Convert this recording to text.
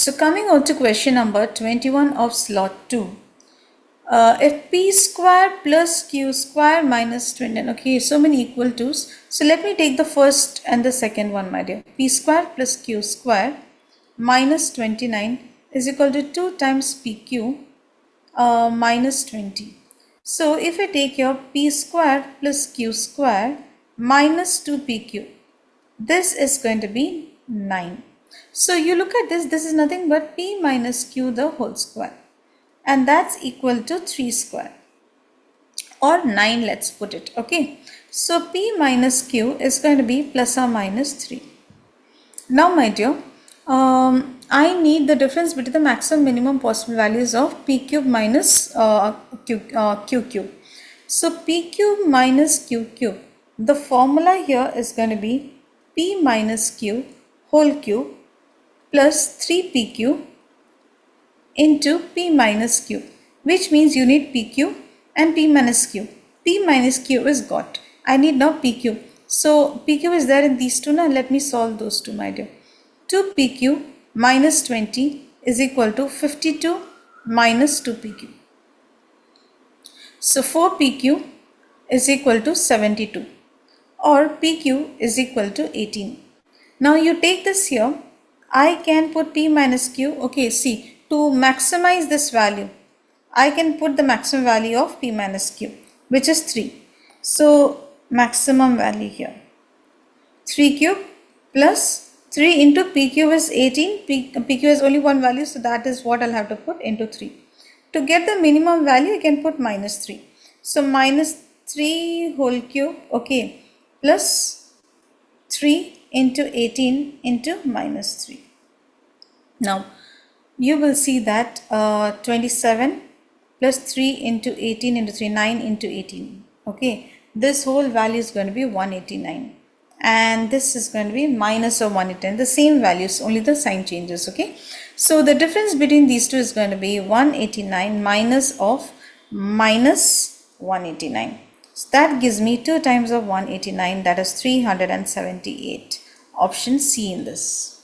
So coming on to question number 21 of slot 2. If p square plus q square minus 29, okay, so many equal to's. So let me take the first and the second one, my dear. P square plus q square minus 29 is equal to 2 times pq minus 20. So if I take here p square plus q square minus 2pq, this is going to be 9. So you look at this, this is nothing but p minus q the whole square, and that's equal to 3 square or 9, let's put it. Okay, so p minus q is going to be plus or minus 3. Now my dear, I need the difference between the maximum minimum possible values of p cube minus q cube. So p cube minus q cube, the formula here is going to be p minus q whole cube plus 3pq into p minus q, which means you need pq and p minus q. P minus q is got. I need now pq. So pq is there in these two. Now let me solve those two, my dear. 2pq minus 20 is equal to 52 minus 2pq. So 4pq is equal to 72, or pq is equal to 18. Now you take this here. I can put p minus q. Okay, see, to maximize this value, I can put the maximum value of p minus q, which is 3. So maximum value here, 3 cube plus 3 into pq is 18. Pq has only one value, so that is what I'll have to put into 3. To get the minimum value, you can put minus 3. So minus 3 whole cube, okay, plus 3 into 18 into minus 3. Now you will see that 27 plus 3 into 18 into 3, 9 into 18. Okay, this whole value is going to be 189, and this is going to be minus of 189. The same values, only the sign changes. Okay, so the difference between these two is going to be 189 minus of minus 189. So that gives me 2 times of 189, that is 378. Option C in this.